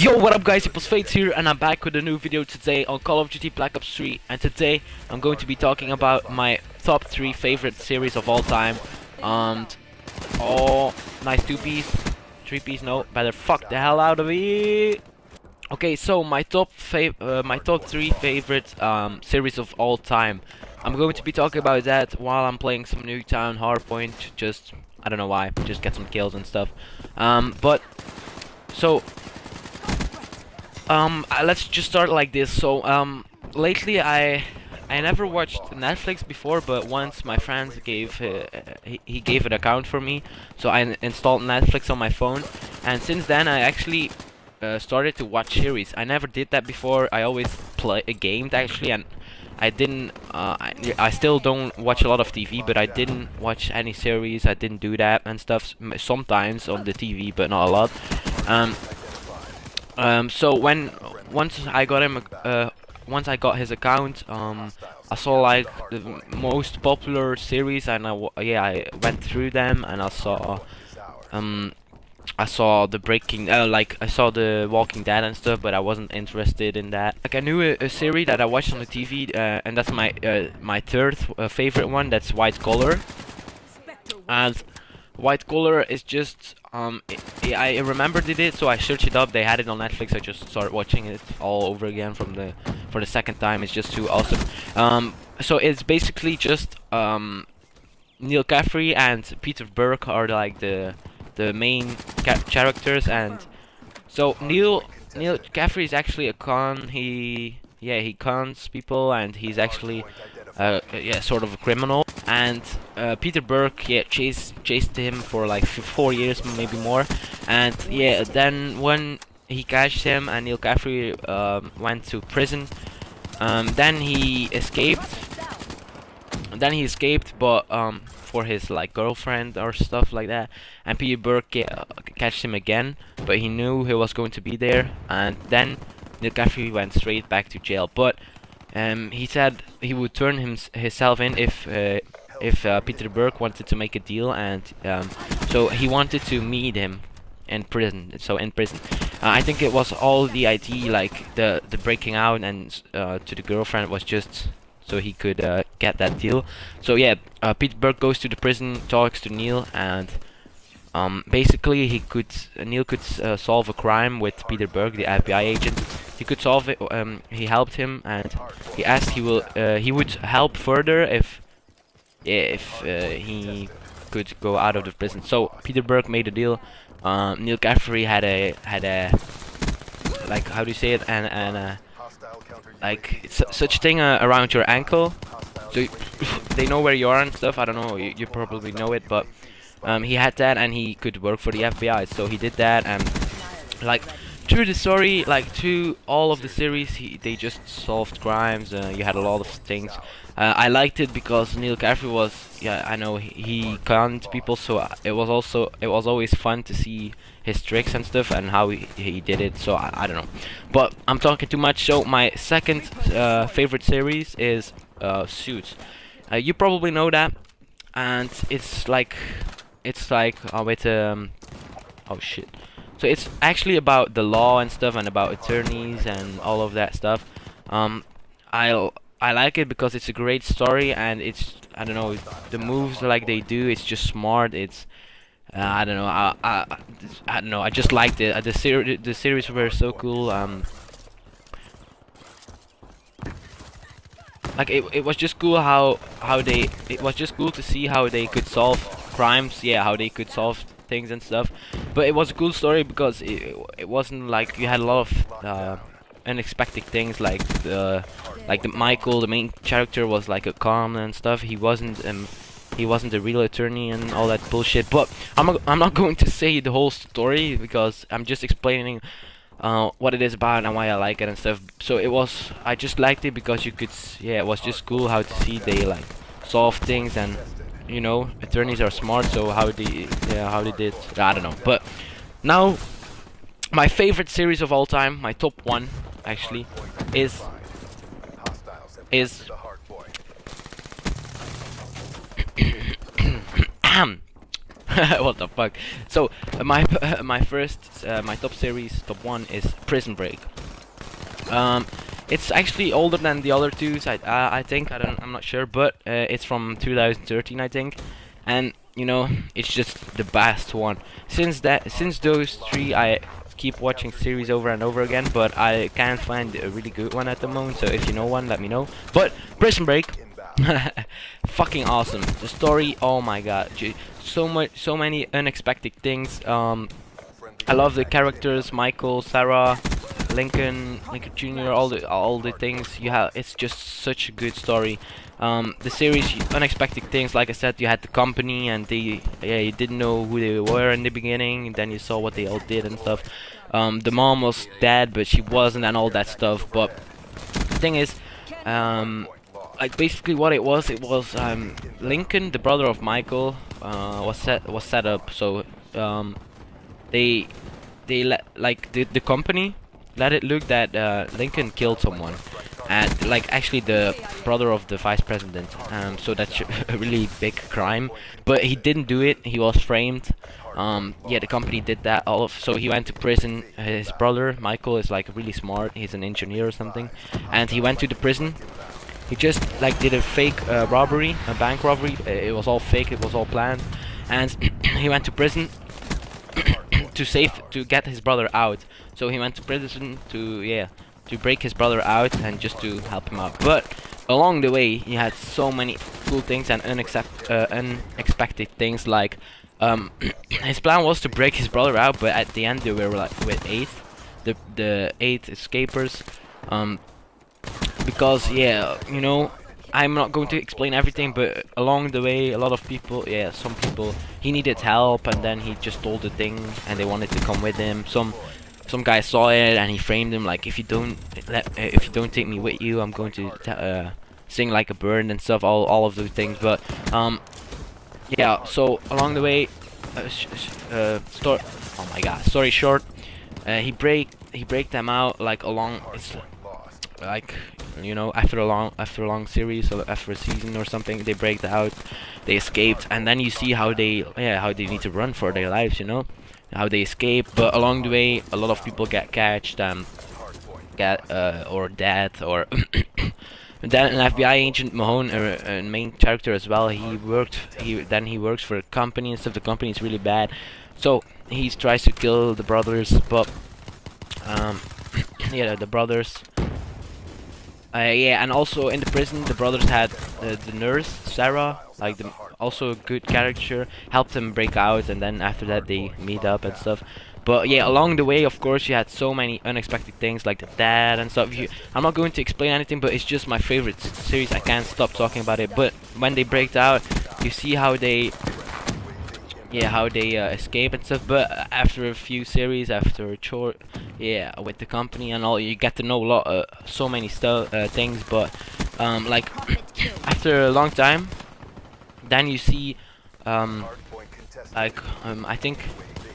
Yo, what up guys, it's Fates here and I'm back with a new video today on Call of Duty Black Ops 3, and today I'm going to be talking about my top 3 favorite series of all time. Oh, nice 2-piece, 3-piece, no, better fuck the hell out of it. Okay, so my top 3 favorite series of all time. I'm going to be talking about that while I'm playing some Nuketown Hardpoint, just, I don't know why, just get some kills and stuff. Let's just start like this. So lately I never watched Netflix before, but once my friend gave he gave an account for me, so I installed Netflix on my phone, and since then I actually started to watch series. I never did that before. I always gamed actually, and I didn't. I still don't watch a lot of TV, but I didn't watch any series. I didn't do that and stuff. Sometimes on the TV, but not a lot. So once I got him, once I got his account, I saw like the most popular series, and I went through them, and I saw the I saw the Walking Dead and stuff, but I wasn't interested in that. Like I knew a series that I watched on the TV, and that's my third favorite one. That's White Collar, and White Collar is just I remembered it, so I searched it up. They had it on Netflix. I just started watching it all over again for the second time. It's just too awesome. So it's basically just Neil Caffrey and Peter Burke are like the main characters, and so Neil Caffrey is actually a con. He cons people, and he's actually sort of a criminal. And Peter Burke, chased him for like 4 years, maybe more. And then when he catched him and Neil Caffrey went to prison, then he escaped. But for his like girlfriend or stuff like that. And Peter Burke catched him again, but he knew he was going to be there. And then Neil Caffrey went straight back to jail. But he said he would turn himself in if Peter Burke wanted to make a deal, and so he wanted to meet him in prison. So in prison, I think it was all the idea, like the breaking out and to the girlfriend was just so he could get that deal. So Peter Burke goes to the prison, talks to Neil, and basically Neil could solve a crime with Peter Burke, the FBI agent. He could solve it. He helped him, and he asked he would help further if he could go out of the prison. So Peter Burke made a deal. Neil Caffrey had a like, how do you say it, and like such thing around your ankle, so they know where you are and stuff. I don't know, you probably know it, but he had that, and he could work for the FBI. So he did that, and like through the story, like through all of the series, they just solved crimes. You had a lot of things. I liked it because Neil Caffrey was, I know he conned people, so it was always fun to see his tricks and stuff and how he did it. So I don't know, but I'm talking too much. So my second favorite series is Suits. You probably know that, and it's like with oh shit. So it's actually about the law and stuff, and about attorneys and all of that stuff. I like it because it's a great story, and it's, I don't know, the moves like they do, it's just smart. It's I don't know, I don't know, I just liked it. The series were so cool. Like it was just cool it was just cool to see how they could solve crimes, how they could solve things and stuff. But it was a cool story because it wasn't like you had a lot of unexpected things, like the Michael, the main character, was like a con and stuff. He wasn't a real attorney and all that bullshit. But I'm not going to say the whole story because I'm just explaining what it is about and why I like it and stuff. So I just liked it because you could, it was just cool how to see they like solve things, and you know, attorneys are smart, so how they did, I don't know. But now my favorite series of all time, my top one actually, is What the fuck? So my top series, top one is Prison Break. It's actually older than the other two. I think I'm not sure, but it's from 2013, I think, and you know it's just the best one. Since those three, I keep watching series over and over again, but I can't find a really good one at the moment. So if you know one, let me know. But Prison Break, fucking awesome. The story, oh my god, so many unexpected things. I love the characters, Michael, Sarah, Lincoln Jr., all the things you have. It's just such a good story. The series, unexpected things. Like I said, you had the company, and you didn't know who they were in the beginning, and then you saw what they all did and stuff. The mom was dead, but she wasn't, and all that stuff. But the thing is, like basically what it was Lincoln, the brother of Michael, was set up. So they let, like, the company let it look that Lincoln killed someone, and like actually the brother of the vice president. So that's a really big crime, but he didn't do it. He was framed. Yeah, the company did that. So he went to prison. His brother Michael is like really smart. He's an engineer or something, and he went to the prison. He just like did a fake robbery, a bank robbery. It was all fake. It was all planned, and he went to prison to get his brother out. So he went to prison to break his brother out and just to help him out. But along the way, he had so many cool things and unexpected things. Like his plan was to break his brother out, but at the end they were like with the 8 escapers. Because you know, I'm not going to explain everything, but along the way, a lot of people, some people, he needed help, and then he just told the thing, and they wanted to come with him. Some guy saw it, and he framed him like, if you don't take me with you, I'm going to sing like a bird and stuff, all of those things. But yeah. So along the way, oh my god, story short, he break them out like along. It's like, you know, after a long series, or after a season or something, they break out, they escaped, and then you see how they need to run for their lives, you know, how they escape. But along the way, a lot of people get catched, or dead, or and then an FBI agent, Mahone, a main character as well. He works for a company and stuff. The company is really bad, so he tries to kill the brothers. But yeah, the brothers. Yeah, and also in the prison, the brothers had the nurse, Sarah, like also a good character, helped them break out, and then after that they meet up and stuff. But yeah, along the way, of course, you had so many unexpected things, like the dad and stuff. I'm not going to explain anything, but it's just my favorite series. I can't stop talking about it. But when they break out, you see how they escape and stuff. But after a few series, after a short, with the company and all, you get to know a lot, so many stuff, things. But like after a long time, then you see I think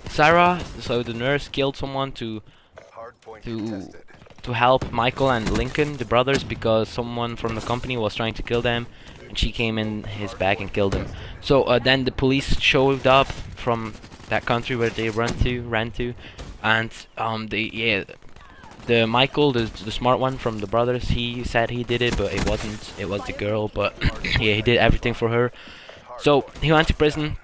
Sarah, so the nurse, killed someone to help Michael and Lincoln, the brothers, because someone from the company was trying to kill them, and she came in his bag and killed him. So then the police showed up from that country where they ran to, and the Michael, the smart one from the brothers, he said he did it, but it wasn't. It was the girl. But yeah, he did everything for her. So he went to prison.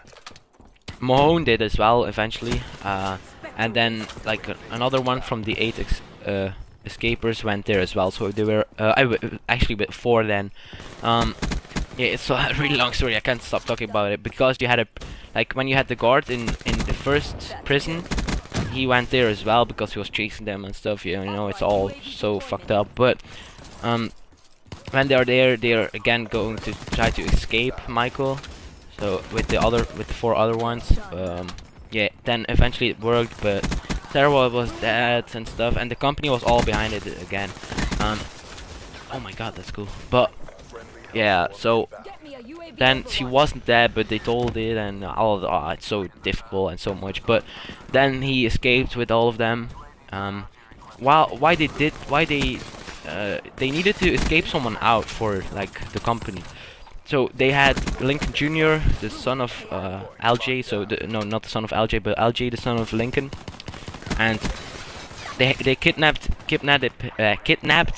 Mahone did as well eventually, and then like another one from the 8 escapers went there as well. So they were actually before then. Yeah, it's a really long story. I can't stop talking about it because you had when you had the guard in the first prison, he went there as well because he was chasing them and stuff. You know, it's all so fucked up. But when they are there, they are again going to try to escape Michael. So with the 4 other ones, yeah, then eventually it worked, but Sarah was dead and stuff, and the company was all behind it again. Oh my god, that's cool. But yeah, so then she wasn't dead, but they told it, and all of the, it's so difficult and so much. But then he escaped with all of them. Why they needed to escape someone out for like the company. So they had Lincoln Jr., the son of LJ. So no, not the son of LJ, but LJ, the son of Lincoln, and they kidnapped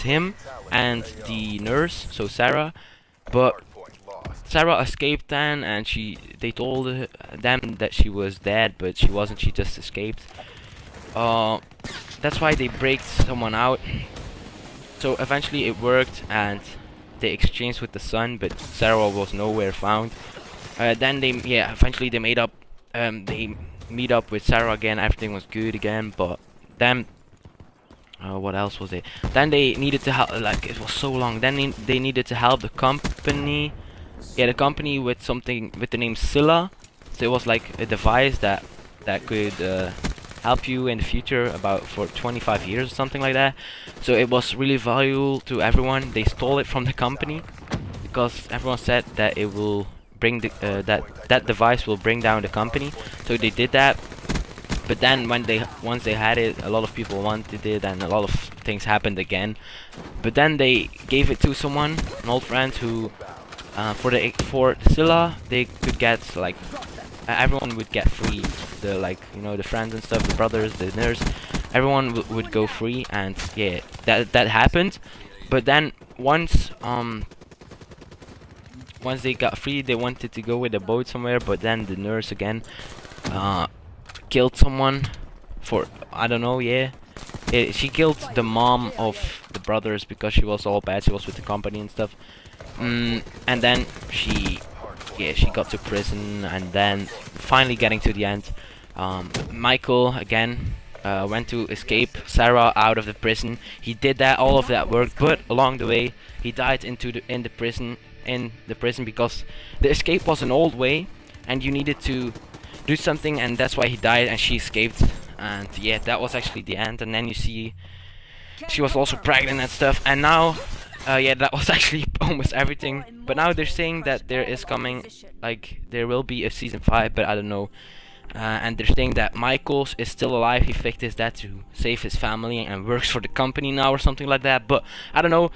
him and the nurse, so Sarah. But Sarah escaped then, and they told them that she was dead, but she wasn't. She just escaped. That's why they break someone out. So eventually it worked, and they exchanged with the son, but Sarah was nowhere found. Then eventually they made up. They meet up with Sarah again. Everything was good again, but then. What else was it? Then they needed to help. Like, it was so long. Then they needed to help the company. Yeah, the company with something with the name Scylla. So it was like a device that could help you in the future for 25 years or something like that. So it was really valuable to everyone. They stole it from the company because everyone said that it will bring that device will bring down the company. So they did that. But then once they had it, a lot of people wanted it, and a lot of things happened again. But then they gave it to someone, an old friend, who for Scylla they could get like everyone would get free. The friends and stuff, the brothers, the nurse, everyone would go free, and yeah, that happened. But then once they got free, they wanted to go with a boat somewhere. But then the nurse again killed someone for, I don't know, yeah. She killed the mom of the brothers because she was all bad. She was with the company and stuff. And then she got to prison, and then finally getting to the end, Michael again went to escape Sarah out of the prison. He did all of that work, but along the way he died in the prison because the escape was an old way, and you needed to do something, and that's why he died, and she escaped. And yeah, that was actually the end. And then you see she was also pregnant and stuff, and now yeah, that was actually almost everything. But now they're saying that there is coming, like, there will be a season 5, but I don't know. And they're saying that Michael is still alive. He faked his death to save his family and works for the company now or something like that. But I don't know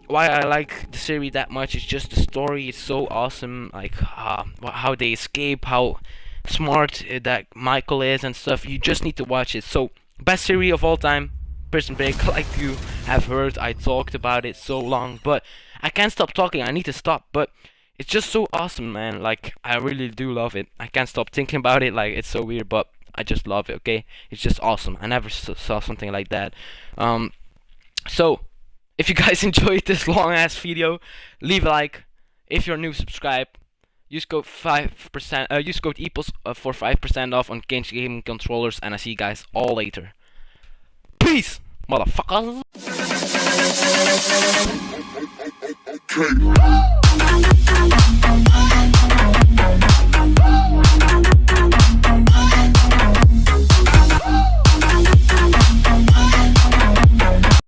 why I like the series that much. It's just the story is so awesome, like how they escape, how smart that Michael is and stuff. You just need to watch it. So best series of all time, Prison Break. Like you have heard, I talked about it so long, but I can't stop talking. I need to stop, but it's just so awesome, man. Like, I really do love it. I can't stop thinking about it. Like, it's so weird, but I just love it. Okay, it's just awesome. I never saw something like that. So if you guys enjoyed this long ass video, leave a like. If you're new, subscribe. Use code 5%. Use code EPOS for 5% off on Kench Gaming controllers, and I see you guys all later. Peace, motherfuckers.